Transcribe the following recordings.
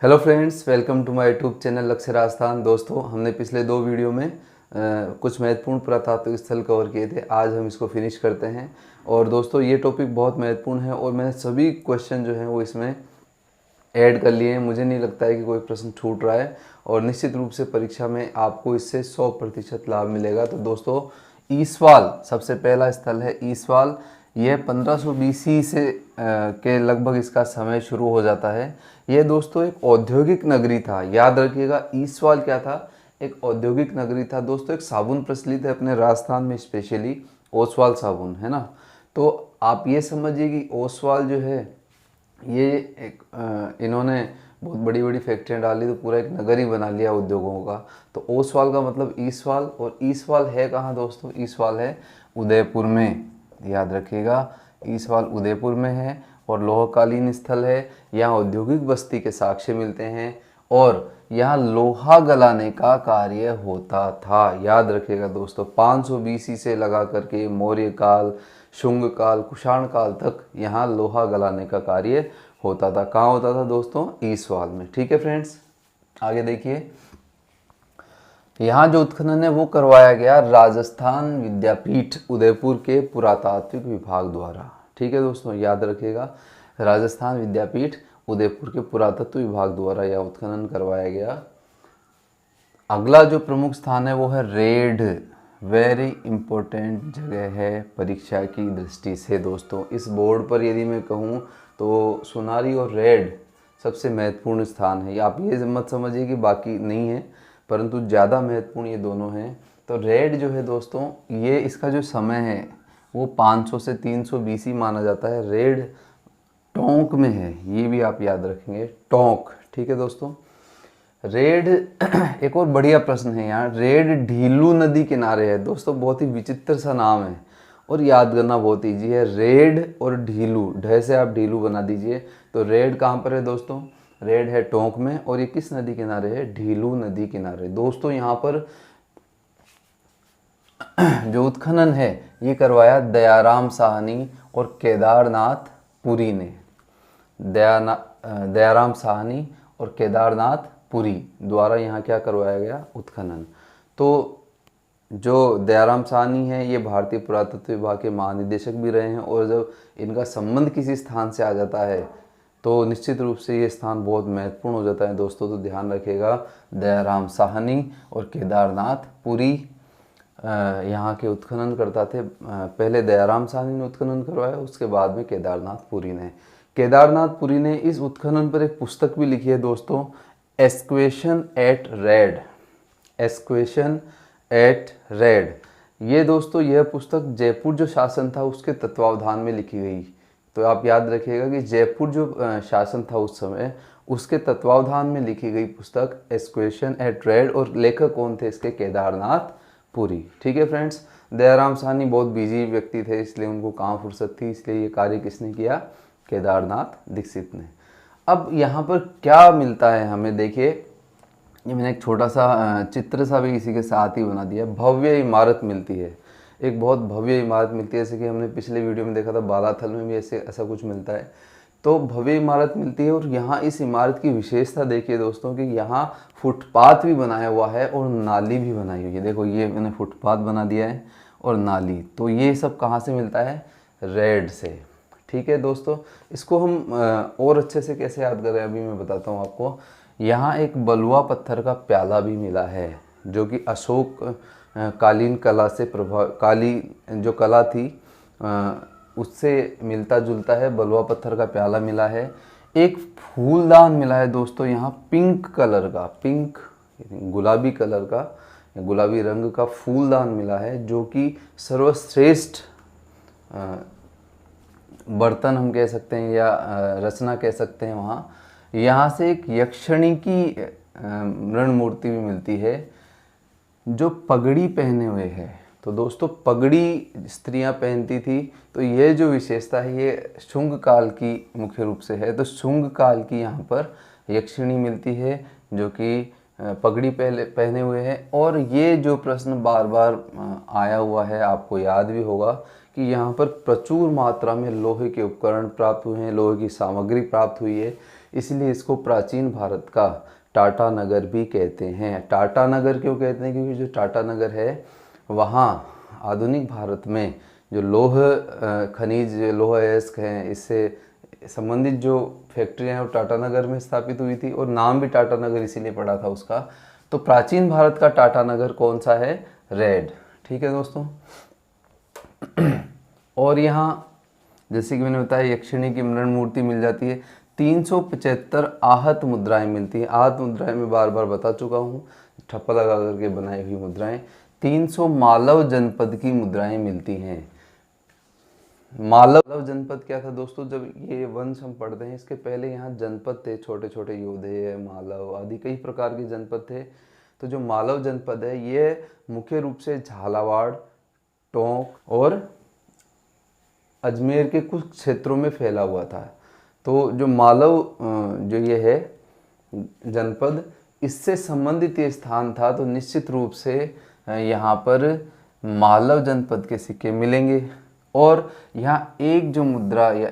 Hello friends, welcome to my YouTube channel Lakshya Rajasthan. दोस्तों, हमने पिछले दो वीडियो में कुछ महत्वपूर्ण पुरातात्विक स्थल कवर किए थे। आज हम इसको फिनिश करते हैं। और दोस्तों, ये टॉपिक बहुत महत्वपूर्ण है और मैंने सभी क्वेश्चन जो हैं वो इसमें ऐड कर लिए हैं। मुझे नहीं लगता है कि कोई प्रश्न छूट रहा है और निश्चित रूप से परीक्षा में आपको इससे 100% लाभ मिलेगा। तो दोस्तों, ईसवाल सबसे पहला स्थल है। ईसवाल यह 1500 BC से के लगभग इसका समय शुरू हो जाता है। यह दोस्तों एक औद्योगिक नगरी था। याद रखिएगा, ईसवाल क्या था? एक औद्योगिक नगरी था। दोस्तों, एक साबुन प्रचलित है अपने राजस्थान में, स्पेशली ओसवाल साबुन, है ना। तो आप ये समझिए कि ओसवाल जो है ये एक इन्होंने बहुत बड़ी बड़ी फैक्ट्रियाँ डाली तो पूरा एक नगर ही बना लिया उद्योगों का। तो ओसवाल का मतलब ईसवाल। और ईसवाल है कहाँ दोस्तों? ईसवाल है उदयपुर में। याद रखिएगा, ईसवाल उदयपुर में है और लोहकालीन स्थल है। यहाँ औद्योगिक बस्ती के साक्ष्य मिलते हैं और यहाँ लोहा गलाने का कार्य होता था। याद रखिएगा दोस्तों, 500 BC से लगा करके मौर्य काल, शुंग काल, कुषाण काल तक यहाँ लोहा गलाने का कार्य होता था। कहाँ होता था दोस्तों? ईसवाल में। ठीक है फ्रेंड्स, आगे देखिए। यहाँ जो उत्खनन है वो करवाया गया राजस्थान विद्यापीठ उदयपुर के पुरातात्विक विभाग द्वारा। ठीक है दोस्तों, याद रखिएगा, राजस्थान विद्यापीठ उदयपुर के पुरातत्व विभाग द्वारा यह उत्खनन करवाया गया। अगला जो प्रमुख स्थान है वो है रेड। वेरी इंपॉर्टेंट जगह है परीक्षा की दृष्टि से। दोस्तों, इस बोर्ड पर यदि मैं कहूँ तो सोनारी और रेड सबसे महत्वपूर्ण स्थान है। आप ये मत समझिए कि बाकी नहीं है, परंतु ज़्यादा महत्वपूर्ण ये दोनों हैं। तो रेड जो है दोस्तों, ये इसका जो समय है वो 500 से 300 BC माना जाता है। रेड टोंक में है, ये भी आप याद रखेंगे, टोंक। ठीक है दोस्तों, रेड एक और बढ़िया प्रश्न है यहाँ। रेड ढीलू नदी किनारे है। दोस्तों, बहुत ही विचित्र सा नाम है और याद करना बहुत ईजी है। रेड और ढीलू, ढ से आप ढीलू बना दीजिए। तो रेड कहाँ पर है दोस्तों? रेड है टोंक में और ये किस नदी किनारे है? ढीलू नदी किनारे। दोस्तों, यहाँ पर जो उत्खनन है ये करवाया दयाराम साहनी और केदारनाथ पुरी ने। दयाराम साहनी और केदारनाथ पुरी द्वारा यहाँ क्या करवाया गया? उत्खनन। तो जो दयाराम साहनी है ये भारतीय पुरातत्व विभाग के महानिदेशक भी रहे हैं और जब इनका संबंध किसी स्थान से आ जाता है तो निश्चित रूप से ये स्थान बहुत महत्वपूर्ण हो जाता है दोस्तों। तो ध्यान रखिएगा, दयाराम साहनी और केदारनाथ पुरी यहाँ के उत्खनन करता थे। पहले दयाराम साहनी ने उत्खनन करवाया, उसके बाद में केदारनाथ पुरी ने। केदारनाथ पुरी ने इस उत्खनन पर एक पुस्तक भी लिखी है दोस्तों, एक्सक्वेशन एट रेड। एक्सक्वेशन एट रेड। ये दोस्तों, यह पुस्तक जयपुर जो शासन था उसके तत्वावधान में लिखी गई। तो आप याद रखिएगा कि जयपुर जो शासन था उस समय, उसके तत्वावधान में लिखी गई पुस्तक एक्सक्वेशन एट रेड। और लेखक कौन थे इसके? केदारनाथ पुरी। ठीक है फ्रेंड्स, दयाराम साहनी बहुत बिजी व्यक्ति थे, इसलिए उनको कहाँ फुर्सत थी, इसलिए ये कार्य किसने किया? केदारनाथ दीक्षित ने। अब यहाँ पर क्या मिलता है हमें? देखिए, ये मैंने एक छोटा सा चित्र सा भी इसी के साथ ही बना दिया। भव्य इमारत मिलती है, एक बहुत भव्य इमारत मिलती है। जैसे कि हमने पिछले वीडियो में देखा था, बालाथल में भी ऐसा कुछ मिलता है। तो भव्य इमारत मिलती है और यहाँ इस इमारत की विशेषता देखिए दोस्तों कि यहाँ फुटपाथ भी बनाया हुआ है और नाली भी बनाई हुई है। देखो, ये मैंने फुटपाथ बना दिया है और नाली। तो ये सब कहाँ से मिलता है? रेड से। ठीक है दोस्तों, इसको हम और अच्छे से कैसे याद करें अभी मैं बताता हूँ आपको। यहाँ एक बलुआ पत्थर का प्याला भी मिला है जो कि अशोक कालीन कला से काली जो कला थी उससे मिलता जुलता है। बलुआ पत्थर का प्याला मिला है। एक फूलदान मिला है दोस्तों, यहाँ पिंक कलर का, पिंक गुलाबी कलर का, गुलाबी रंग का फूलदान मिला है जो कि सर्वश्रेष्ठ बर्तन हम कह सकते हैं या रचना कह सकते हैं। वहाँ यहाँ से एक यक्षिणी की मृण मूर्ति भी मिलती है जो पगड़ी पहने हुए है। तो दोस्तों, पगड़ी स्त्रियां पहनती थी। तो ये जो विशेषता है ये शुंग काल की मुख्य रूप से है। तो शुंग काल की यहाँ पर यक्षिणी मिलती है जो कि पगड़ी पहने हुए हैं। और ये जो प्रश्न बार बार आया हुआ है, आपको याद भी होगा कि यहाँ पर प्रचुर मात्रा में लोहे के उपकरण प्राप्त हुए हैं, लोहे की सामग्री प्राप्त हुई है। इसलिए इसको प्राचीन भारत का टाटा नगर भी कहते हैं। टाटा नगर क्यों कहते हैं? क्योंकि जो टाटा नगर है वहाँ आधुनिक भारत में जो लौह खनिज, लौह अयस्क हैं, इससे संबंधित जो फैक्ट्रियाँ हैं वो टाटा नगर में स्थापित हुई थी और नाम भी टाटा नगर इसीलिए पड़ा था उसका। तो प्राचीन भारत का टाटा नगर कौन सा है? रेड। ठीक है दोस्तों। और यहाँ जैसे कि मैंने बताया यक्षिणी की मृण मूर्ति मिल जाती है। 375 आहत मुद्राएं मिलती हैं। आहत मुद्राएं मैं बार बार बता चुका हूँ, ठप्पा लगा करके बनाई हुई मुद्राएं। 300 मालव जनपद की मुद्राएं मिलती हैं। मालव जनपद क्या था दोस्तों? जब ये वंश हम पढ़ते हैं इसके पहले यहाँ जनपद थे, छोटे छोटे योधे, मालव आदि कई प्रकार के जनपद थे। तो जो मालव जनपद है ये मुख्य रूप से झालावाड़, टोंक और अजमेर के कुछ क्षेत्रों में फैला हुआ था। तो जो मालव जो ये है जनपद, इससे संबंधित ये स्थान था, तो निश्चित रूप से यहाँ पर मालव जनपद के सिक्के मिलेंगे। और यहाँ एक जो मुद्रा या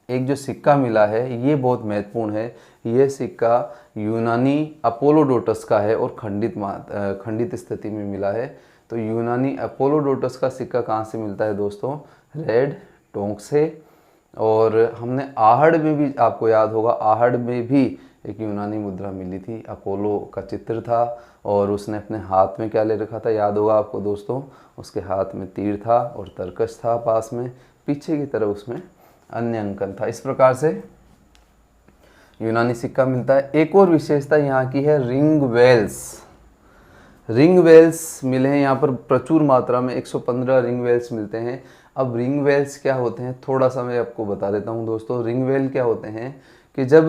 एक जो सिक्का मिला है ये बहुत महत्वपूर्ण है। ये सिक्का यूनानी अपोलोडोटस का है और खंडित स्थिति में मिला है। तो यूनानी अपोलोडोटस का सिक्का कहाँ से मिलता है दोस्तों? रेड, टोंक से। और हमने आहड़ में भी, आपको याद होगा, आहड़ में भी एक यूनानी मुद्रा मिली थी, अपोलो का चित्र था और उसने अपने हाथ में क्या ले रखा था? याद होगा आपको दोस्तों, उसके हाथ में तीर था और तरकश था पास में, पीछे की तरफ उसमें अन्य अंकन था। इस प्रकार से यूनानी सिक्का मिलता है। एक और विशेषता यहाँ की है रिंग वेल्स। रिंग वेल्स मिले हैं यहाँ पर प्रचुर मात्रा में, 115 रिंग वेल्स मिलते हैं। अब रिंग वेल्स क्या होते हैं थोड़ा सा मैं आपको बता देता हूँ दोस्तों। रिंग वेल क्या होते हैं कि जब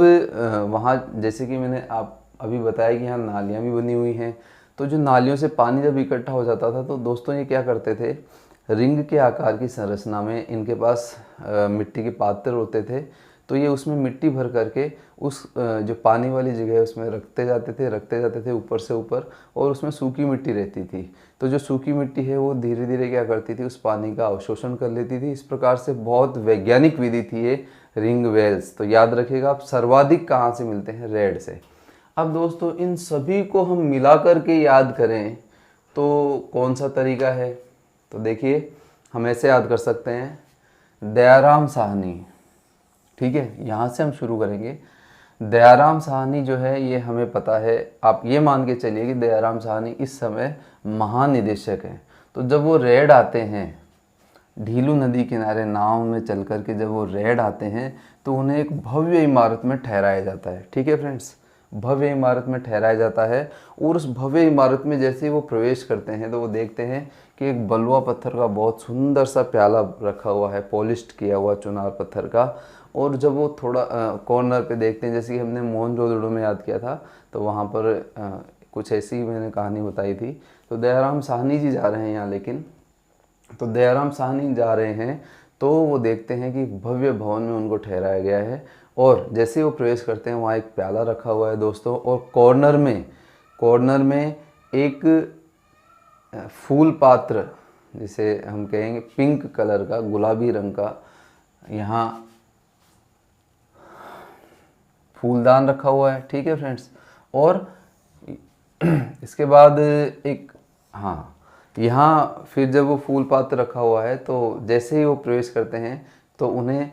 वहाँ, जैसे कि मैंने आप अभी बताया कि यहाँ नालियाँ भी बनी हुई हैं, तो जो नालियों से पानी जब इकट्ठा हो जाता था तो दोस्तों ये क्या करते थे, रिंग के आकार की संरचना में इनके पास मिट्टी के पात्र होते थे। तो ये उसमें मिट्टी भर करके उस जो पानी वाली जगह है उसमें रखते जाते थे ऊपर से ऊपर, और उसमें सूखी मिट्टी रहती थी। तो जो सूखी मिट्टी है वो धीरे धीरे क्या करती थी, उस पानी का अवशोषण कर लेती थी। इस प्रकार से बहुत वैज्ञानिक विधि थी ये रिंग वेल्स। तो याद रखिएगा आप, सर्वाधिक कहाँ से मिलते हैं? रेड से। अब दोस्तों इन सभी को हम मिला करके याद करें तो कौन सा तरीका है? तो देखिए हम ऐसे याद कर सकते हैं, दयाराम साहनी। ठीक है, यहाँ से हम शुरू करेंगे। दयाराम साहनी जो है ये हमें पता है, आप ये मान के चलिए कि दयाराम साहनी इस समय महानिदेशक हैं। तो जब वो रेड आते हैं, ढीलू नदी किनारे नाव में चल कर के जब वो रेड आते हैं तो उन्हें एक भव्य इमारत में ठहराया जाता है। ठीक है फ्रेंड्स, भव्य इमारत में ठहराया जाता है। और उस भव्य इमारत में जैसे ही वो प्रवेश करते हैं तो वो देखते हैं कि एक बलुआ पत्थर का बहुत सुंदर सा प्याला रखा हुआ है, पॉलिश्ड किया हुआ चुनार पत्थर का। और जब वो थोड़ा कॉर्नर पे देखते हैं, जैसे कि हमने मोहनजोदड़ो में याद किया था, तो वहाँ पर कुछ ऐसी ही मैंने कहानी बताई थी। तो दयाराम साहनी जी जा रहे हैं यहाँ, लेकिन तो दयाराम साहनी जा रहे हैं तो वो देखते हैं कि भव्य भवन में उनको ठहराया गया है। और जैसे ही वो प्रवेश करते हैं वहाँ एक प्याला रखा हुआ है दोस्तों, और कॉर्नर में एक फूल पात्र, जिसे हम कहेंगे पिंक कलर का, गुलाबी रंग का, यहाँ फूलदान रखा हुआ है। ठीक है फ्रेंड्स। और इसके बाद एक, हाँ, यहाँ फिर जब वो फूल पात्र रखा हुआ है तो जैसे ही वो प्रवेश करते हैं तो उन्हें,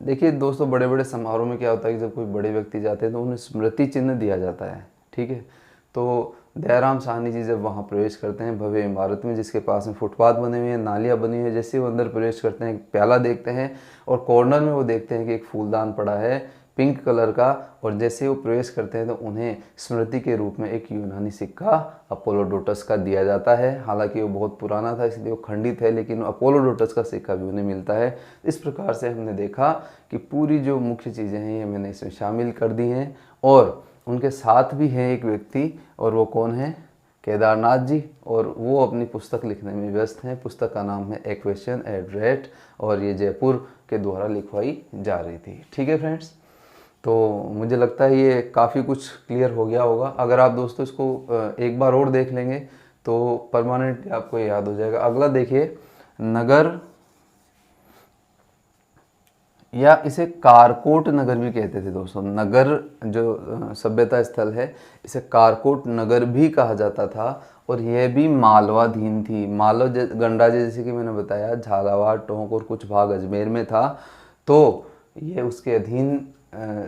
देखिए दोस्तों, बड़े बड़े समारोह में क्या होता है कि जब कोई बड़े व्यक्ति जाते हैं तो उन्हें स्मृति चिन्ह दिया जाता है। ठीक है, तो दयाराम साहनी जी जब वहाँ प्रवेश करते हैं भव्य इमारत में, जिसके पास में फुटपाथ बने हुए हैं, नालियाँ बनी हुई है, जैसे वो अंदर प्रवेश करते हैं एक प्याला देखते हैं और कॉर्नर में वो देखते हैं कि एक फूलदान पड़ा है पिंक कलर का। और जैसे वो प्रवेश करते हैं तो उन्हें स्मृति के रूप में एक यूनानी सिक्का अपोलोडोटस का दिया जाता है। हालांकि वो बहुत पुराना था इसलिए वो खंडित है, लेकिन अपोलोडोटस का सिक्का भी उन्हें मिलता है। इस प्रकार से हमने देखा कि पूरी जो मुख्य चीज़ें हैं ये मैंने इसमें शामिल कर दी हैं। और उनके साथ भी है एक व्यक्ति, और वो कौन है? केदारनाथ जी। और वो अपनी पुस्तक लिखने में व्यस्त हैं। पुस्तक का नाम है ए क्वेश्चन एट रेट, और ये जयपुर के द्वारा लिखवाई जा रही थी। ठीक है फ्रेंड्स, तो मुझे लगता है ये काफ़ी कुछ क्लियर हो गया होगा। अगर आप दोस्तों इसको एक बार और देख लेंगे तो परमानेंटली आपको याद हो जाएगा। अगला देखिए, नगर या इसे कारकोट नगर भी कहते थे दोस्तों। नगर जो सभ्यता स्थल है, इसे कारकोट नगर भी कहा जाता था। और यह भी मालवाधीन थी। मालव गंडा जैसे कि मैंने बताया, झालावाड़, टोंक और कुछ भाग अजमेर में था, तो ये उसके अधीन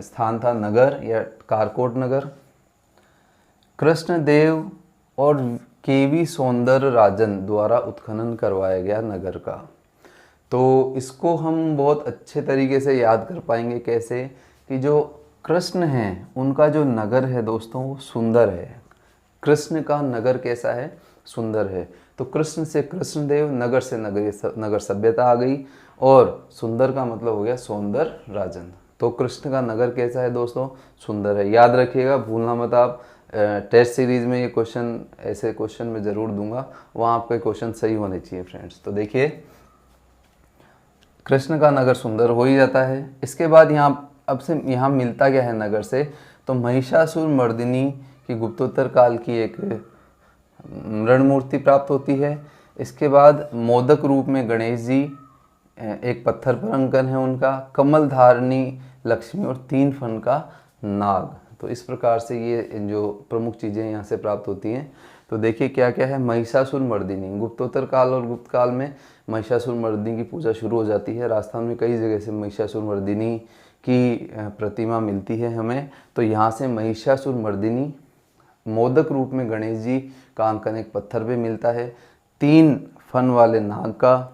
स्थान था, नगर या कारकोट नगर। कृष्णदेव और केवी सौंदर राजन द्वारा उत्खनन करवाया गया नगर का। तो इसको हम बहुत अच्छे तरीके से याद कर पाएंगे कैसे, कि जो कृष्ण हैं उनका जो नगर है दोस्तों वो सुंदर है। कृष्ण का नगर कैसा है? सुंदर है। तो कृष्ण से कृष्णदेव, नगर से नगर सभ्यता आ गई, और सुंदर का मतलब हो गया सौंदर राजन। तो कृष्ण का नगर कैसा है दोस्तों? सुंदर है। याद रखिएगा, भूलना मत आप। टेस्ट सीरीज में ये क्वेश्चन, ऐसे क्वेश्चन मैं ज़रूर दूंगा, वहाँ आपके क्वेश्चन सही होने चाहिए फ्रेंड्स। तो देखिए, कृष्ण का नगर सुंदर हो ही जाता है। इसके बाद यहाँ मिलता क्या है नगर से? तो महिषासुर मर्दिनी की गुप्तोत्तर काल की एक मृण मूर्ति प्राप्त होती है। इसके बाद मोदक रूप में गणेश जी, एक पत्थर पर अंकन है उनका, कमल धारणी लक्ष्मी और 3 फन का नाग। तो इस प्रकार से ये जो प्रमुख चीज़ें यहाँ से प्राप्त होती हैं। तो देखिए क्या क्या है। महिषासुर मर्दिनी, गुप्तोत्तर काल और गुप्त काल में महिषासुर मर्दिनी की पूजा शुरू हो जाती है। राजस्थान में कई जगह से महिषासुर मर्दिनी की प्रतिमा मिलती है हमें। तो यहाँ से महिषासुर मर्दिनी, मोदक रूप में गणेश जी का अंकन एक पत्थर पे मिलता है, 3 फन वाले नाग का,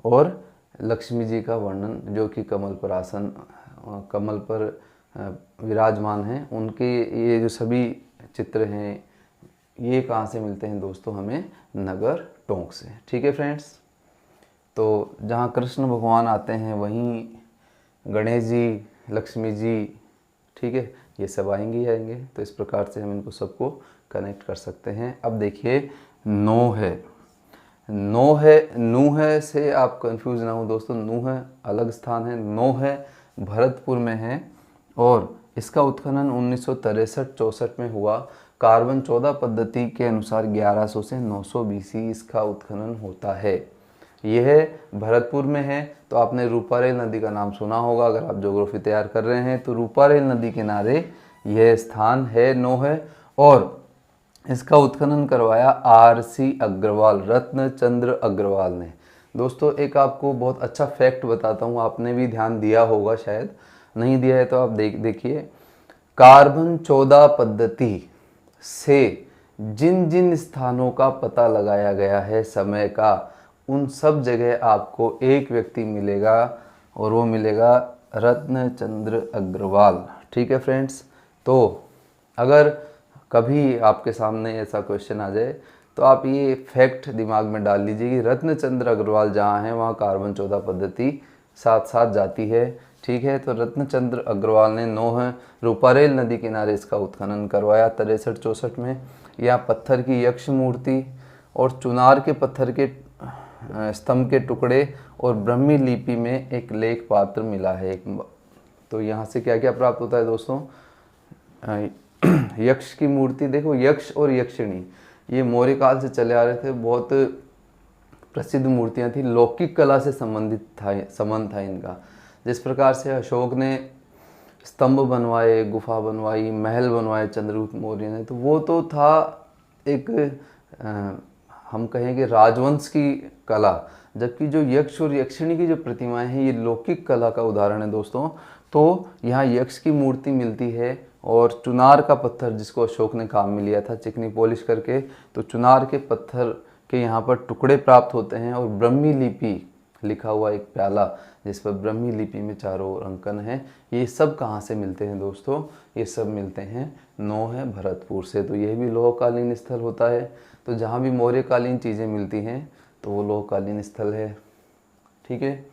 और लक्ष्मी जी का वर्णन जो कि कमल पर आसन, कमल पर विराजमान हैं, उनके ये जो सभी चित्र हैं, ये कहाँ से मिलते हैं दोस्तों? हमें नगर टोंक से। ठीक है फ्रेंड्स। तो जहाँ कृष्ण भगवान आते हैं वहीं गणेश जी, लक्ष्मी जी, ठीक है, ये सब आएंगे ही आएंगे। तो इस प्रकार से हम इनको सबको कनेक्ट कर सकते हैं। अब देखिए, नो है, नो है, नूह है से आप कंफ्यूज ना हो दोस्तों। नूह अलग स्थान है, नो है भरतपुर में है, और इसका उत्खनन 1963-64 में हुआ। कार्बन 14 पद्धति के अनुसार 1100 से 900 BC इसका उत्खनन होता है। यह भरतपुर में है। तो आपने रूपारेल नदी का नाम सुना होगा, अगर आप ज्योग्राफी तैयार कर रहे हैं तो रूपारेल नदी किनारे यह स्थान है, नो है। और इसका उत्खनन करवाया RC अग्रवाल, रत्नचंद्र अग्रवाल ने। दोस्तों एक आपको बहुत अच्छा फैक्ट बताता हूँ, आपने भी ध्यान दिया होगा, शायद नहीं दिया है तो आप देखिए। कार्बन 14 पद्धति से जिन जिन स्थानों का पता लगाया गया है समय का, उन सब जगह आपको एक व्यक्ति मिलेगा, और वो मिलेगा रत्नचंद्र अग्रवाल। ठीक है फ्रेंड्स। तो अगर कभी आपके सामने ऐसा क्वेश्चन आ जाए तो आप ये फैक्ट दिमाग में डाल लीजिए कि रत्नचंद्र अग्रवाल जहाँ हैं वहाँ कार्बन 14 पद्धति साथ साथ जाती है। ठीक है। तो रत्नचंद्र अग्रवाल ने नोह रूपारेल नदी किनारे इसका उत्खनन करवाया 63-64 में। यहाँ पत्थर की यक्ष मूर्ति और चुनार के पत्थर के स्तंभ के टुकड़े और ब्रह्मी लिपि में एक लेख पात्र मिला है। तो यहाँ से क्या क्या प्राप्त होता है दोस्तों? यक्ष की मूर्ति, देखो यक्ष और यक्षिणी ये मौर्य काल से चले आ रहे थे, बहुत प्रसिद्ध मूर्तियाँ थी, लौकिक कला से संबंध था इनका। जिस प्रकार से अशोक ने स्तंभ बनवाए, गुफा बनवाई, महल बनवाए चंद्रगुप्त मौर्य ने, तो वो तो था एक हम कहें कि राजवंश की कला, जबकि जो यक्ष और यक्षिणी की जो प्रतिमाएं हैं ये लौकिक कला का उदाहरण है दोस्तों। तो यहाँ यक्ष की मूर्ति मिलती है और चुनार का पत्थर जिसको अशोक ने काम में लिया था चिकनी पॉलिश करके, तो चुनार के पत्थर के यहाँ पर टुकड़े प्राप्त होते हैं और ब्रह्मी लिपि लिखा हुआ एक प्याला जिस पर ब्रह्मी लिपि में चारों ओर अंकन है। ये सब कहाँ से मिलते हैं दोस्तों? ये सब मिलते हैं नोह भरतपुर से। तो यह भी लोहकालीन स्थल होता है। तो जहाँ भी मौर्यकालीन चीज़ें मिलती हैं तो वो लोहकालीन स्थल है। ठीक है।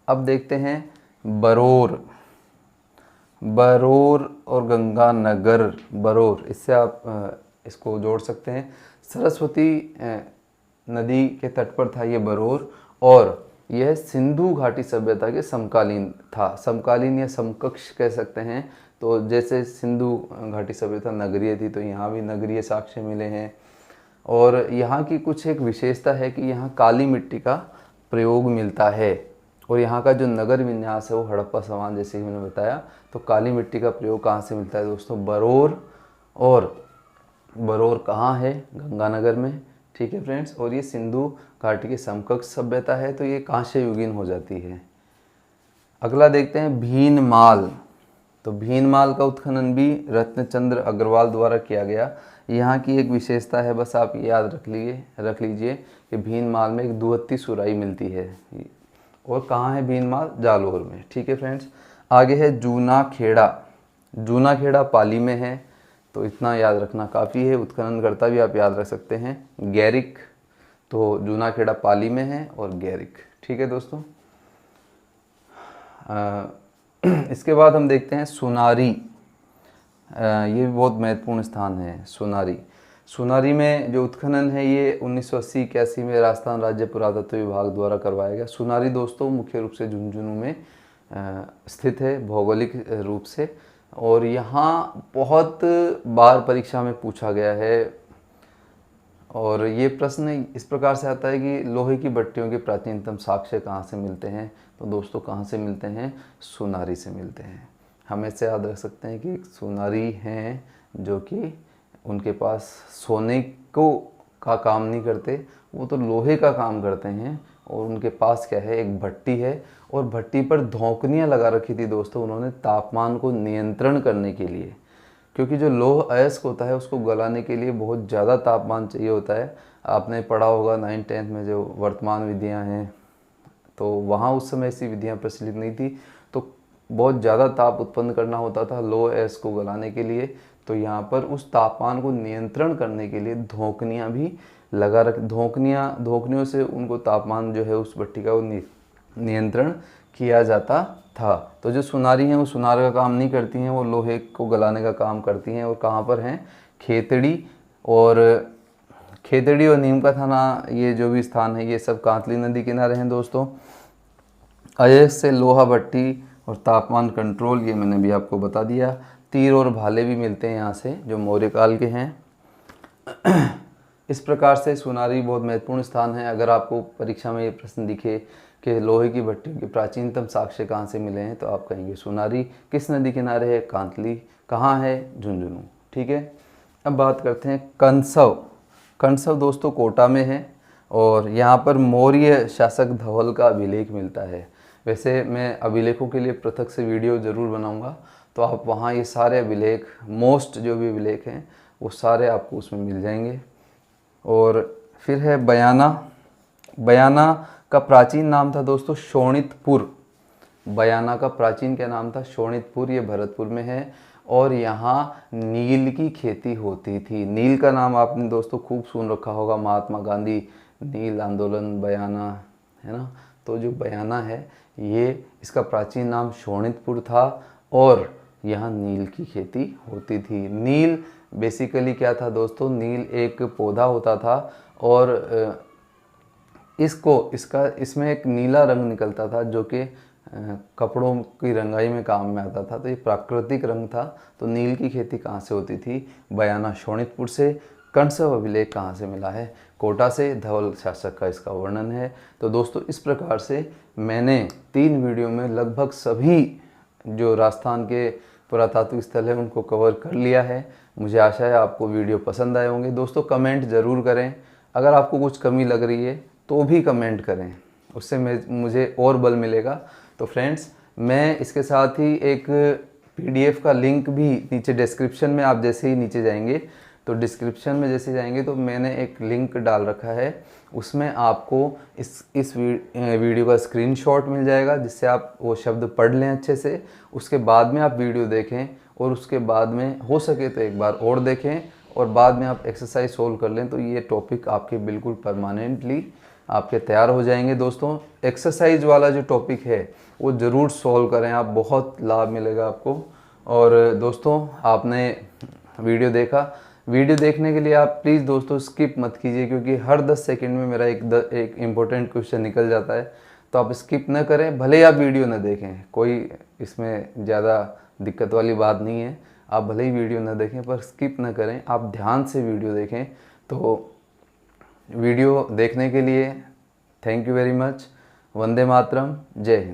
अब देखते हैं बरौर। बरौर और गंगानगर, बरौर इससे आप इसको जोड़ सकते हैं। सरस्वती नदी के तट पर था ये बरौर और यह सिंधु घाटी सभ्यता के समकालीन था। समकालीन या समकक्ष कह सकते हैं। तो जैसे सिंधु घाटी सभ्यता नगरीय थी तो यहाँ भी नगरीय साक्ष्य मिले हैं। और यहाँ की कुछ एक विशेषता है कि यहाँ काली मिट्टी का प्रयोग मिलता है और यहाँ का जो नगर विन्यास है वो हड़प्पा समाज, जैसे कि मैंने बताया। तो काली मिट्टी का प्रयोग कहाँ से मिलता है दोस्तों? बरौर। और बरौर कहाँ है? गंगानगर में। ठीक है फ्रेंड्स, और ये सिंधु घाटी के समकक्ष सभ्यता है, तो ये कांस्य युगीन हो जाती है। अगला देखते हैं भीनमाल। तो भीनमाल का उत्खनन भी रत्नचंद्र अग्रवाल द्वारा किया गया। यहाँ की एक विशेषता है, बस आप याद रख लीजिए कि भीनमाल में एक दुहत्ती सुराही मिलती है। और कहाँ है भीनमाल? जालोर में। ठीक है फ्रेंड्स, आगे है जूना खेड़ा। जूना खेड़ा पाली में है, तो इतना याद रखना काफ़ी है। उत्खननकर्ता भी आप याद रख सकते हैं, गैरिक। तो जूना खेड़ा पाली में है और गैरिक। ठीक है दोस्तों। इसके बाद हम देखते हैं सुनारी। ये भी बहुत महत्वपूर्ण स्थान है सुनारी। सुनारी में जो उत्खनन है ये 1980-81 में राजस्थान राज्य पुरातत्व विभाग द्वारा करवाया गया। सुनारी दोस्तों मुख्य रूप से झुंझुनू में स्थित है भौगोलिक रूप से, और यहाँ बहुत बार परीक्षा में पूछा गया है। और ये प्रश्न इस प्रकार से आता है कि लोहे की भट्टियों के प्राचीनतम साक्ष्य कहाँ से मिलते हैं? तो दोस्तों कहाँ से मिलते हैं? सुनारी से मिलते हैं। हम ऐसे याद रख सकते हैं कि सुनारी हैं जो कि उनके पास सोने को का काम नहीं करते, वो तो लोहे का काम करते हैं। और उनके पास क्या है? एक भट्टी है, और भट्टी पर धौंकनियाँ लगा रखी थी दोस्तों उन्होंने तापमान को नियंत्रण करने के लिए, क्योंकि जो लौह अयस्क होता है उसको गलाने के लिए बहुत ज़्यादा तापमान चाहिए होता है। आपने पढ़ा होगा 9th-10th में जो वर्तमान विधियाँ हैं, तो वहाँ उस समय ऐसी विधियाँ प्रचलित नहीं थी, तो बहुत ज़्यादा ताप उत्पन्न करना होता था लौह अयस्क को गलाने के लिए। तो यहाँ पर उस तापमान को नियंत्रण करने के लिए धौंकनियाँ भी लगा रख धौंकनियों से उनको तापमान जो है उस भट्टी का वो नियंत्रण किया जाता था। तो जो सुनारी हैं वो सुनार का काम नहीं करती हैं, वो लोहे को गलाने का काम करती हैं। और कहाँ पर हैं? खेतड़ी और नीम का थाना, ये जो भी स्थान है ये सब कांतली नदी किनारे हैं दोस्तों। अयस्क से लोहा भट्टी और तापमान कंट्रोल, ये मैंने भी आपको बता दिया। तीर और भाले भी मिलते हैं यहाँ से जो मौर्य काल के हैं। इस प्रकार से सुनारी बहुत महत्वपूर्ण स्थान है। अगर आपको परीक्षा में ये प्रश्न दिखे कि लोहे की भट्टियों के प्राचीनतम साक्ष्य कहाँ से मिले हैं, तो आप कहेंगे सुनारी। किस नदी किनारे है? कांतली। कहाँ है? झुंझुनू। ठीक है, अब बात करते हैं कंसव। कंसव दोस्तों कोटा में है, और यहाँ पर मौर्य शासक धवल का अभिलेख मिलता है। वैसे मैं अभिलेखों के लिए पृथक से वीडियो ज़रूर बनाऊँगा, तो आप वहाँ ये सारे अभिलेख, मोस्ट जो भी अभिलेख हैं वो सारे आपको उसमें मिल जाएंगे। और फिर है बयाना। बयाना का प्राचीन नाम था दोस्तों शोणितपुर। बयाना का प्राचीन क्या नाम था? शोणितपुर। ये भरतपुर में है, और यहाँ नील की खेती होती थी। नील का नाम आपने दोस्तों खूब सुन रखा होगा, महात्मा गांधी, नील आंदोलन, बयाना, है ना। तो जो बयाना है ये, इसका प्राचीन नाम शोणितपुर था, और यहाँ नील की खेती होती थी। नील बेसिकली क्या था दोस्तों? नील एक पौधा होता था, और इसमें एक नीला रंग निकलता था जो कि कपड़ों की रंगाई में काम में आता था। तो ये प्राकृतिक रंग था। तो नील की खेती कहाँ से होती थी? बयाना शोणितपुर से। कंसव अभिलेख कहाँ से मिला है? कोटा से। धवल शासक का इसका वर्णन है। तो दोस्तों इस प्रकार से मैंने 3 वीडियो में लगभग सभी जो राजस्थान के पुरातात्विक स्थल है उनको कवर कर लिया है। मुझे आशा है आपको वीडियो पसंद आए होंगे। दोस्तों कमेंट ज़रूर करें, अगर आपको कुछ कमी लग रही है तो भी कमेंट करें, उससे मुझे और बल मिलेगा। तो फ्रेंड्स, मैं इसके साथ ही एक PDF का लिंक भी नीचे डिस्क्रिप्शन में, आप जैसे ही नीचे जाएंगे तो डिस्क्रिप्शन में जैसे जाएंगे तो मैंने एक लिंक डाल रखा है, उसमें आपको इस वीडियो का स्क्रीनशॉट मिल जाएगा, जिससे आप वो शब्द पढ़ लें अच्छे से। उसके बाद में आप वीडियो देखें, और उसके बाद में हो सके तो एक बार और देखें, और बाद में आप एक्सरसाइज सोल्व कर लें, तो ये टॉपिक आपके बिल्कुल परमानेंटली आपके तैयार हो जाएंगे। दोस्तों एक्सरसाइज वाला जो टॉपिक है वो ज़रूर सोल्व करें आप, बहुत लाभ मिलेगा आपको। और दोस्तों आपने वीडियो देखा, वीडियो देखने के लिए आप प्लीज़ दोस्तों स्किप मत कीजिए, क्योंकि हर 10 सेकंड में मेरा एक इम्पोर्टेंट क्वेश्चन निकल जाता है। तो आप स्किप न करें, भले ही आप वीडियो न देखें, कोई इसमें ज़्यादा दिक्कत वाली बात नहीं है। आप भले ही वीडियो न देखें पर स्किप न करें, आप ध्यान से वीडियो देखें। तो वीडियो देखने के लिए thank you very much. Vande Mataram, जय हिंद।